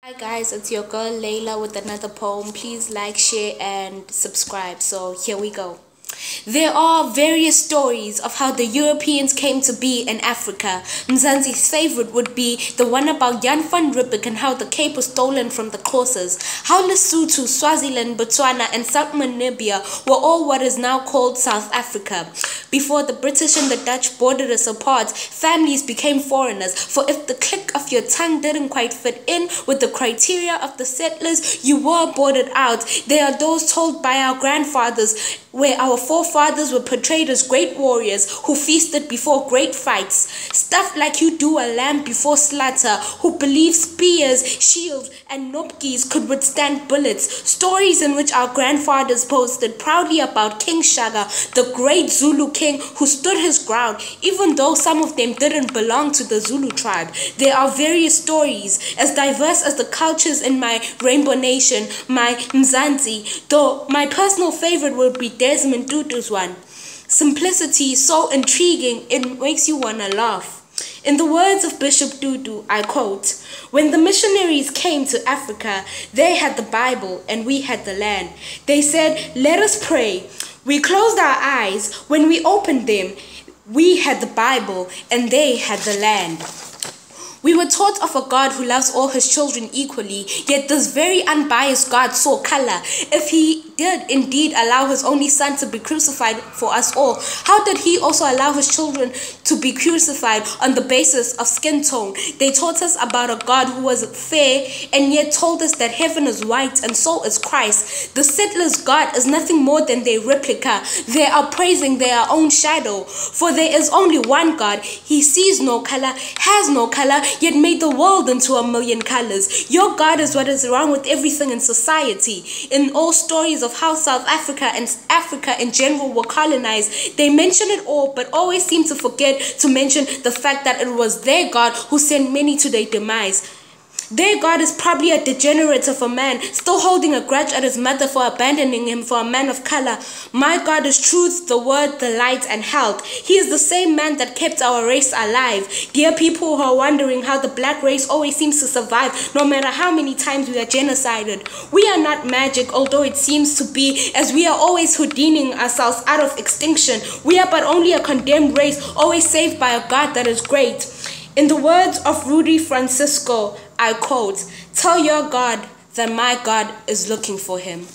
Hi guys, it's your girl Layla with another poem. Please like, share and subscribe. So here we go. There are various stories of how the Europeans came to be in Africa. Mzansi's favorite would be the one about Jan van Riebeeck and how the Cape was stolen from the Xhosas. How Lesotho, Swaziland, Botswana and South Namibia were all what is now called South Africa. Before the British and the Dutch bordered us apart, families became foreigners. For if the click of your tongue didn't quite fit in with the criteria of the settlers, you were boarded out. They are those told by our grandfathers, where our forefathers were portrayed as great warriors who feasted before great fights. Stuffed like you do a lamb before slaughter, who believed spears, shields, and nopkis could withstand bullets. Stories in which our grandfathers boasted proudly about King Shaka, the great Zulu king who stood his ground, even though some of them didn't belong to the Zulu tribe. There are various stories, as diverse as the cultures in my rainbow nation, my Mzansi, though my personal favorite will be Desmond Tutu's one. Simplicity is so intriguing, it makes you wanna laugh. In the words of Bishop Tutu, I quote, "When the missionaries came to Africa, they had the Bible and we had the land. They said, 'Let us pray.' We closed our eyes. When we opened them, we had the Bible and they had the land." We were taught of a God who loves all his children equally, yet this very unbiased God saw color. If he did indeed allow his only son to be crucified for us all, how did he also allow his children to be crucified on the basis of skin tone? They taught us about a God who was fair and yet told us that heaven is white and so is Christ. The settlers' God is nothing more than their replica. They are praising their own shadow. For there is only one God. He sees no color, has no color, yet made the world into a million colors. Your God is what is wrong with everything in society. In all stories of how South Africa and Africa in general were colonized, they mention it all but always seem to forget to mention the fact that it was their God who sent many to their demise. Their God is probably a degenerate of a man, still holding a grudge at his mother for abandoning him for a man of color. My God is truth, the word, the light, and health. He is the same man that kept our race alive. Dear people who are wondering how the black race always seems to survive, no matter how many times we are genocided. We are not magic, although it seems to be, as we are always Houdining ourselves out of extinction. We are but only a condemned race, always saved by a God that is great. In the words of Rudy Francisco, I quote, "Tell your God that my God is looking for him."